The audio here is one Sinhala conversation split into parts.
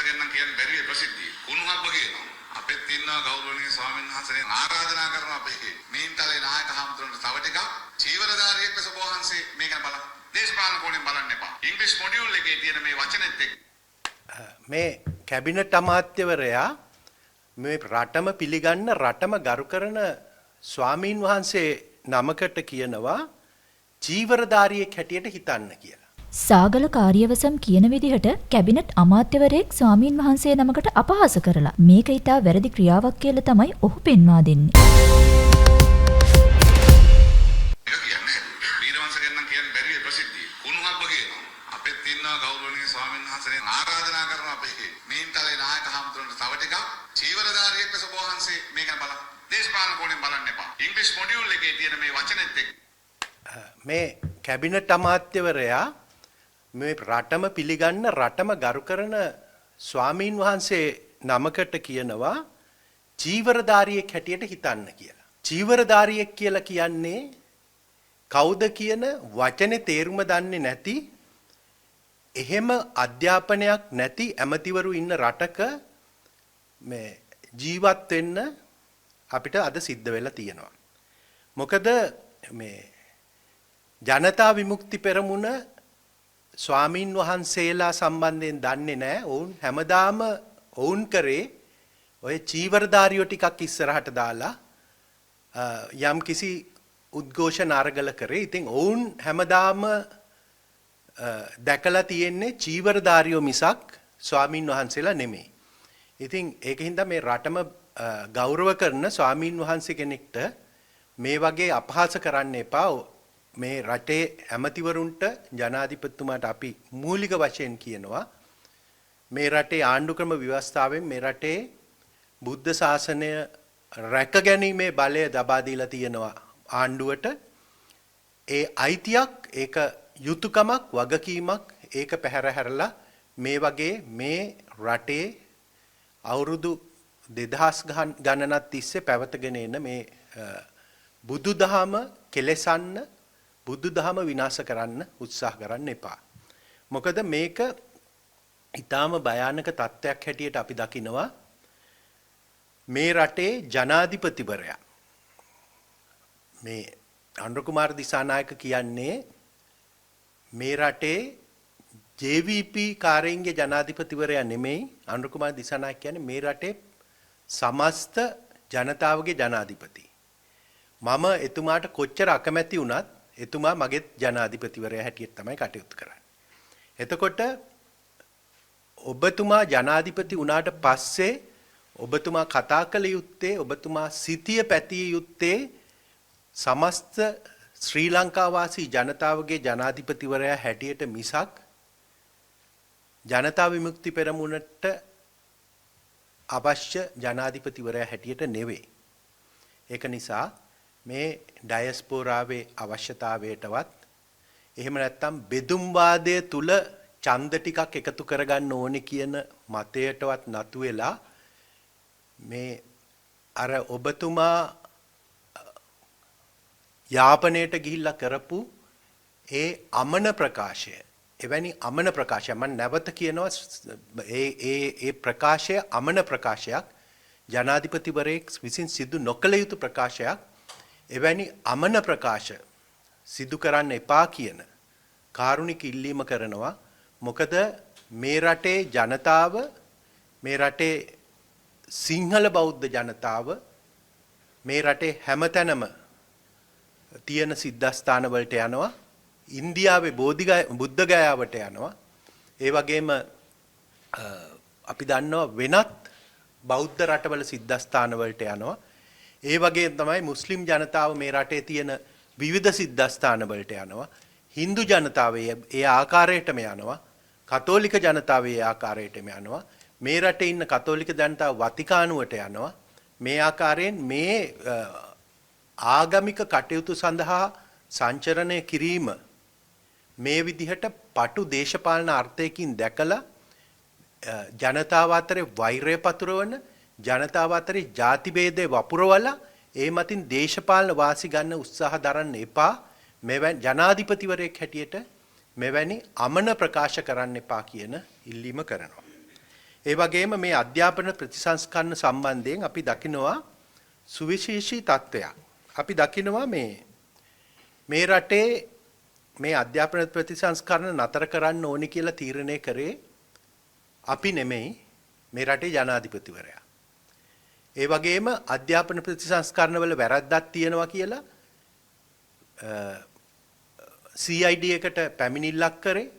ගැන කියන්න බැරි ප්‍රසිද්ධිය. කුණුහබ්බ කියනවා. අපෙත් ඉන්නවා ගෞරවනීය ස්වාමීන් වහන්සේ ආරාධනා කරන අපේ මීන්තලේ නායක හමුදුරන්ට තව ටිකක් චීවරධාරියෙක් ලෙස ඔබ වහන්සේ මේක බලන්න. දේශපාලන කෝණයෙන් බලන්න එපා. ඉංග්‍රීසි මොඩියුල් එකේ තියෙන මේ වචනෙත් එක්ක මේ කැබිනට් අමාත්‍යවරයා මේ රටම පිළිගන්න රටම ගරු කරන ස්වාමීන් වහන්සේ නමකට කියනවා චීවරධාරියෙක් හැටියට හිතන්න කියලා. සාගල කාර්යවසම් කියන විදිහට කැබිනට් අමාත්‍යවරයෙක් ස්වාමීන් වහන්සේ නමකට අපහාස කරලා මේක ඊටා වැරදි ක්‍රියාවක් කියලා තමයි ඔහු පෙන්වා දෙන්නේ. ඒක කියන්නේ වීරවංශ ගැන කියන්න බැරි ප්‍රසිද්ධිය. කුණුහබ්බ කියනවා. අපෙත් ඉන්නවා ගෞරවනීය ස්වාමීන් වහන්සේ ආරාධනා කරන අපේ මීන්තලේ නායක හමුදුරන්ට තව ටිකක් චීවරධාරියෙක් ලෙස ඔබ වහන්සේ මේක බලන්න. දේශපාලන කෝණයෙන් බලන්න එපා. ඉංග්‍රීසි මොඩියුල් එකේ තියෙන මේ වචනෙත් එක්ක මේ කැබිනට් අමාත්‍යවරයා මේ රටම පිළිගන්න රටම ගරු කරන ස්වාමීන් වහන්සේ නමකට කියනවා චීවරධාරියෙක් හැටියට හිතන්න කියලා. චීවරධාරියෙක් කියලා කියන්නේ කවුද කියන වචනේ තේරුම දන්නේ නැති එහෙම අධ්‍යාපනයක් නැති ඇමතිවරු ඉන්න රටක මේ ජීවත් වෙන්න අපිට අද සිද්ධ වෙලා තියෙනවා. මොකද මේ ජනතා විමුක්ති පෙරමුණ ස්වාමීන් වහන්සේලා සම්බන්ධයෙන් දන්නේ නැහැ. ඔවුන් හැමදාම ඔවුන් කරේ ඔය චීවරධාරියෝ ටිකක් ඉස්සරහට දාලා යම් කිසි උද්ඝෝෂණ අරගල කරේ. ඉතින් ඔවුන් හැමදාම දැකලා තියෙන්නේ චීවරධාරියෝ මිසක් ස්වාමීන් වහන්සේලා නෙමෙයි. ඉතින් ඒකින්ද මේ රටම ගෞරව කරන ස්වාමීන් වහන්සේ කෙනෙක්ට මේ වගේ අපහාස කරන්න එපා. මේ රටේ ඇමතිවරුන්ට ජනාධිපතිතුමාට අපි මූලික වශයෙන් කියනවා මේ රටේ ආණ්ඩුක්‍රම ව්‍යවස්ථාවෙන් මේ රටේ බුද්ධ ශාසනය රැකගැනීමේ බලය දබා දීලා තියෙනවා ආණ්ඩුවට. ඒ අයිතියක් ඒක යුතුයකමක් වගකීමක් ඒක පැහැර හැරලා මේ වගේ මේ රටේ අවුරුදු 2000 ගණනක් තිස්සේ පැවතගෙන එන මේ බුදුදහම කෙලෙසන්න බුදුදහම විනාශ කරන්න උත්සාහ කරන්න එපා. මොකද මේක ඊටාම භයානක තත්ත්වයක් හැටියට අපි දකිනවා. මේ රටේ ජනාධිපතිවරයා මේ අනුර කුමාර දිසානායක කියන්නේ මේ රටේ JVP කාර්යංගයේ ජනාධිපතිවරයා නෙමෙයි. අනුර කුමාර දිසානායක කියන්නේ මේ රටේ සමස්ත ජනතාවගේ ජනාධිපති. මම එතුමාට කොච්චර අකමැති වුණත් එතුමා මගේ ජනාධිපතිවරයා හැටියට තමයි කටයුතු කරන්නේ. එතකොට ඔබතුමා ජනාධිපති වුණාට පස්සේ ඔබතුමා කතා කළ යුත්තේ ඔබතුමා සිටිය පැතිය යුත්තේ සමස්ත ශ්‍රී ලංකා වාසී ජනතාවගේ ජනාධිපතිවරයා හැටියට මිසක් ජනතා විමුක්ති පෙරමුණට අවශ්‍ය ජනාධිපතිවරයා හැටියට නෙවෙයි. ඒක නිසා මේ ඩයස්පෝරාවේ අවශ්‍යතාවයටවත් එහෙම නැත්නම් බෙදුම්වාදය තුල ඡන්ද ටිකක් එකතු කරගන්න ඕනේ කියන මතයටවත් නතු වෙලා මේ අර ඔබතුමා යාපනයට ගිහිල්ලා කරපු ඒ අමන ප්‍රකාශය එවැනි අමන ප්‍රකාශය මම නැවත කියනවා ඒ ප්‍රකාශය අමන ප්‍රකාශයක් ජනාධිපතිවරයෙක් විසින් සිදු නොකළ යුතු ප්‍රකාශයක් එවැනි අමන ප්‍රකාශ සිදු කරන්න එපා කියන කාරුණික ඉල්ලීම කරනවා. මොකද මේ රටේ ජනතාව මේ රටේ සිංහල බෞද්ධ ජනතාව මේ රටේ හැමතැනම තියෙන සිද්ධාස්ථාන වලට යනවා. ඉන්දියාවේ බුද්ධ ගයාවට යනවා. ඒ වගේම අපි දන්නවා වෙනත් බෞද්ධ රටවල සිද්ධාස්ථාන වලට යනවා. ඒ වගේ තමයි මුස්ලිම් ජනතාව මේ රටේ තියෙන විවිධ සිද්ධාස්ථාන වලට යනවා. හින්දු ජනතාව ඒ ආකාරයටම යනවා. කතෝලික ජනතාව ඒ ආකාරයටම යනවා. මේ රටේ ඉන්න කතෝලික ජනතාව වතිකානුවට යනවා. මේ ආකාරයෙන් මේ ආගමික කටයුතු සඳහා සංචරණය කිරීම මේ විදිහට පටු දේශපාලන අර්ථයකින් දැකලා ජනතාව අතරේ වෛරය පතුරවන ජනතාව අතරේ ಜಾති ભેදේ වපුරවලා ඒ මතින් දේශපාලන වාසි ගන්න උත්සාහ දරන්න එපා. මෙවැනි ජනාධිපතිවරයෙක් හැටියට මෙවැනි අමන ප්‍රකාශ කරන්න එපා කියන ඉල්ලීම කරනවා. ඒ වගේම මේ අධ්‍යාපන ප්‍රතිසංස්කරණ සම්බන්ධයෙන් අපි දකිනවා සුවිශේෂී තත්ත්වයක්. අපි දකිනවා මේ රටේ මේ අධ්‍යාපන ප්‍රතිසංස්කරණ නතර කරන්න ඕනි කියලා තීරණය කරේ අපි නෙමෙයි මේ රටේ ජනාධිපතිවරයා. ඒ වගේම අධ්‍යාපන ප්‍රතිසංස්කරණ වල වැරද්දක් තියෙනවා කියලා CID එකට පැමිණිල්ලක් කරේ.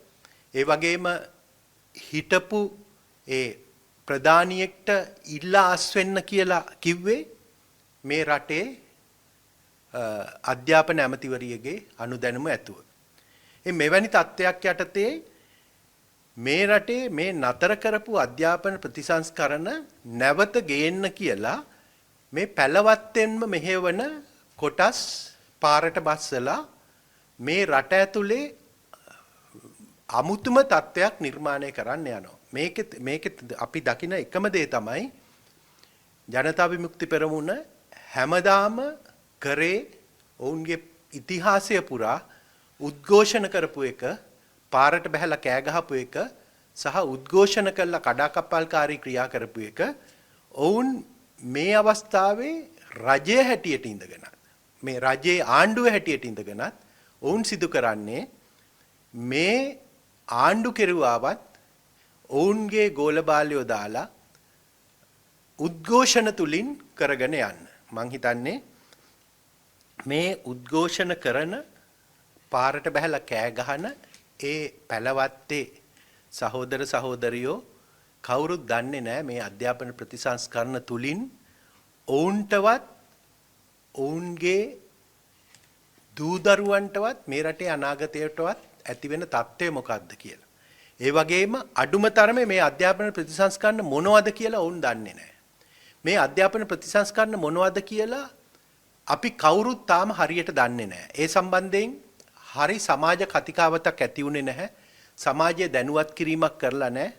ඒ වගේම හිටපු ඒ ප්‍රධානියෙක්ට ඉල්ලා අස් වෙන්න කියලා කිව්වේ මේ රටේ අධ්‍යාපන ඇමතිවරියගේ අනුදැනුම ඇතුව. මෙවැනි තත්ත්වයක් යටතේ මේ රටේ මේ නතර කරපු අධ්‍යාපන ප්‍රතිසංස්කරණ නැවත ගේන්න කියලා මේ පැලවත්තෙන්ම මෙහෙවන කොටස් පාරට බස්සලා මේ රට ඇතුලේ අමුතුම තත්ත්වයක් නිර්මාණය කරන්න යනවා. මේකෙ අපි දකින එකම දේ තමයි ජනතා විමුක්ති පෙරමුණ හැමදාම කරේ ඔවුන්ගේ ඉතිහාසය පුරා උද්ඝෝෂණ කරපු එක, පාරට බහැලා කෑ ගහපු එක සහ උද්ඝෝෂණ කළා කඩාකප්පල්කාරී ක්‍රියා කරපු එක ඔවුන් මේ අවස්ථාවේ රජය හැටියට ඉඳගෙන මේ රජයේ ආණ්ඩුව හැටියට ඉඳගෙනත් ඔවුන් සිදු කරන්නේ මේ ආණ්ඩු කෙරුවාවත් ඔවුන්ගේ ගෝලබාලයෝ දාලා උද්ඝෝෂණ තුලින් කරගෙන යන්න. මං හිතන්නේ මේ උද්ඝෝෂණ කරන පාරට බහැලා කෑ ගහන ඒ පැලවත්තේ සහෝදර සහෝදරියෝ කවුරුත් දන්නේ නැහැ මේ අධ්‍යාපන ප්‍රතිසංස්කරණ තුලින් ඔවුන්ටවත් ඔවුන්ගේ දූදරුවන්ටවත් මේ රටේ අනාගතයටවත් ඇති වෙන තත්ත්වය මොකක්ද කියලා. ඒ වගේම අඩුම තරමේ මේ අධ්‍යාපන ප්‍රතිසංස්කරණ මොනවද කියලා ඔවුන් දන්නේ නැහැ. මේ අධ්‍යාපන ප්‍රතිසංස්කරණ මොනවද කියලා අපි කවුරුත් තාම හරියට දන්නේ නැහැ. ඒ සම්බන්ධයෙන් හරි සමාජ කතිකාවතක් ඇති වුණේ නැහැ. සමාජය දැනුවත් කිරීමක් කරලා නැහැ.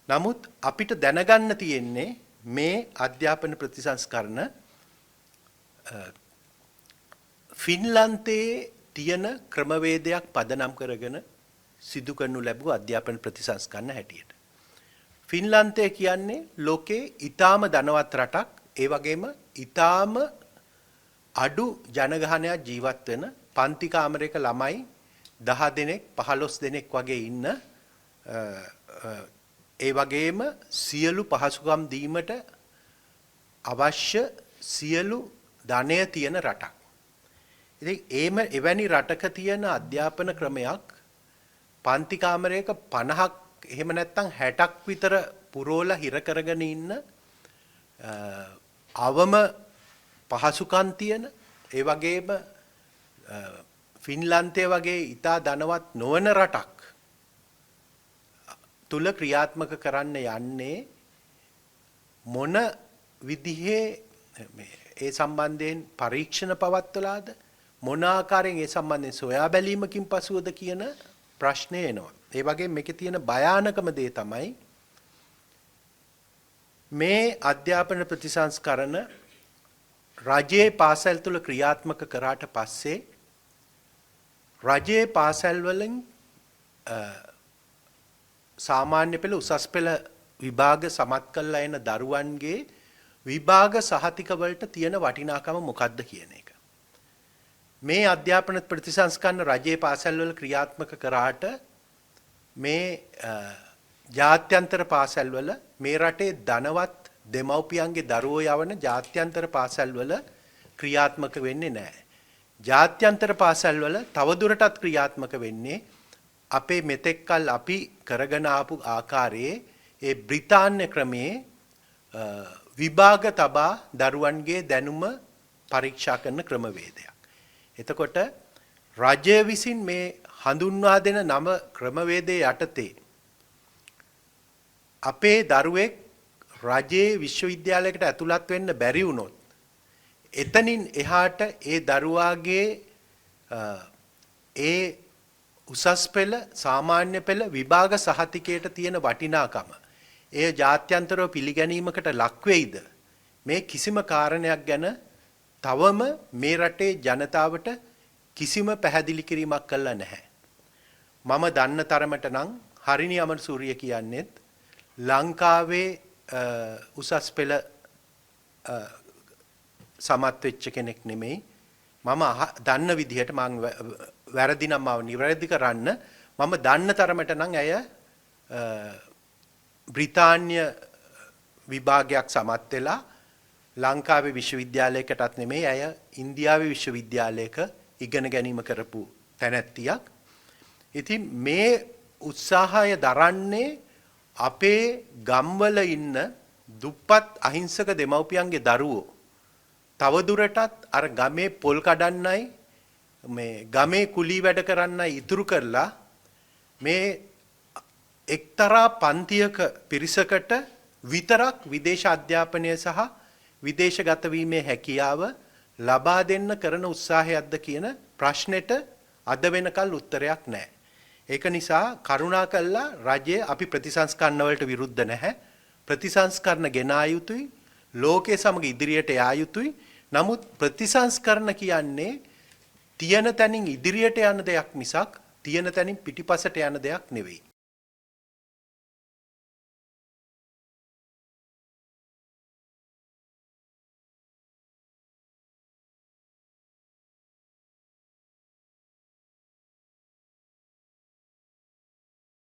නමුත් අපිට දැනගන්න තියෙන්නේ මේ අධ්‍යාපන ප්‍රතිසංස්කරණ ෆින්ලන්තයේ තියෙන ක්‍රමවේදයක් පදනම් කරගෙන සිදු කරනු ලැබුව අධ්‍යාපන ප්‍රතිසංස්කරණ හැටියට. ෆින්ලන්තය කියන්නේ ලෝකේ ඊටාම ධනවත් රටක්. ඒ වගේම ඊටාම අඩු ජනගහනයක් ජීවත් වෙන පන්ති කාමරයක ළමයි 10 දෙනෙක් 15 දෙනෙක් වගේ ඉන්න ඒ වගේම සියලු පහසුකම් දීමට අවශ්‍ය සියලු ධනය තියෙන රටක්. ඉතින් එවැනි රටක තියෙන අධ්‍යාපන ක්‍රමයක් පන්ති කාමරයක 50ක් එහෙම නැත්නම් 60ක් විතර පුරෝලා හිර කරගෙන ඉන්න අවම පහසුකම් තියෙන ඒ වගේම ෆින්ලන්තය වගේ ඉතා ධනවත් නොවන රටක් තුල ක්‍රියාත්මක කරන්න යන්නේ මොන විදිහේ ඒ සම්බන්ධයෙන් පරීක්ෂණ පවත්වලාද මොන ආකාරයෙන් ඒ සම්බන්ධයෙන් සොයා බැලීමකින් පසුවද කියන ප්‍රශ්නේ එනවා. ඒ වගේම මේකේ තියෙන භයානකම දේ තමයි මේ අධ්‍යාපන ප්‍රතිසංස්කරණ රජයේ පාසල් තුල ක්‍රියාත්මක කරාට පස්සේ රජයේ පාසල් වලින් සාමාන්‍ය පෙළ උසස් පෙළ විභාග සමත් කරලා එන දරුවන්ගේ විභාග සහතික වලට තියෙන වටිනාකම මොකක්ද කියන එක. මේ අධ්‍යාපන ප්‍රතිසංස්කරණ රජයේ පාසල් වල ක්‍රියාත්මක කරාට මේ ජාත්‍යන්තර පාසල් වල මේ රටේ ධනවත් දෙමව්පියන්ගේ දරුවෝ යවන ජාත්‍යන්තර පාසල් වල ක්‍රියාත්මක වෙන්නේ නැහැ. ජාත්‍යන්තර පාසල් වල තවදුරටත් ක්‍රියාත්මක වෙන්නේ අපේ මෙතෙක්කල් අපි කරගෙන ආපු ආකාරයේ ඒ බ්‍රිතාන්‍ය ක්‍රමයේ විභාග තබා දරුවන්ගේ දැනුම පරීක්ෂා කරන ක්‍රමවේදයක්. එතකොට රජය විසින් මේ හඳුන්වා දෙන නව ක්‍රමවේදයේ යටතේ අපේ දරුවෙක් රජයේ විශ්වවිද්‍යාලයකට ඇතුළත් වෙන්න බැරි වුණොත් එතනින් එහාට ඒ දරුවාගේ ඒ උසස් පෙළ සාමාන්‍ය පෙළ විභාග සහතිකයට තියෙන වටිනාකම එය ජාත්‍යන්තරව පිළිගැනීමකට ලක් වෙයිද මේ කිසිම කාරණයක් ගැන තවම මේ රටේ ජනතාවට කිසිම පැහැදිලි කිරීමක් කළා නැහැ. මම දන්න තරමට නම් හරිනි අමරසූරිය කියන්නේත් ලංකාවේ උසස් පෙළ සමත් වෙච්ච කෙනෙක් නෙමෙයි. මම දන්න විදිහට මම වැරදි නම් මාව නිවැරදි කරන්න. මම දන්න තරමට නම් ඇය බ්‍රිතාන්‍ය විභාගයක් සමත් වෙලා ලංකාවේ විශ්වවිද්‍යාලයකටත් නෙමෙයි ඇය ඉන්දියාවේ විශ්වවිද්‍යාලයක ඉගෙන ගැනීම කරපු තැනැත්තියක්. ඉතින් මේ උත්සාහය දරන්නේ අපේ ගම්වල ඉන්න දුප්පත් අහිංසක දෙමව්පියන්ගේ දරුවෝ තවදුරටත් අර ගමේ පොල් කඩන්නයි මේ ගමේ කුලී වැඩ කරන්නයි ඉතුරු කරලා මේ එක්තරා පන්තියක පිරිසකට විතරක් විදේශ අධ්‍යාපනය සහ විදේශගත වීමේ හැකියාව ලබා දෙන්න කරන උත්සාහයක්ද කියන ප්‍රශ්නෙට අද වෙනකල් උත්තරයක් නැහැ. ඒක නිසා කරුණාකරලා රජය අපි ප්‍රතිසංස්කරණ වලට විරුද්ධ නැහැ. ප්‍රතිසංස්කරණ ගෙනා යුතුයි. ලෝකයේ සමග ඉදිරියට යා යුතුයි. නමුත් ප්‍රතිසංස්කරණ කියන්නේ තියෙන තැනින් ඉදිරියට යන දෙයක් මිසක් තියෙන තැනින් පිටිපසට යන දෙයක් නෙවෙයි.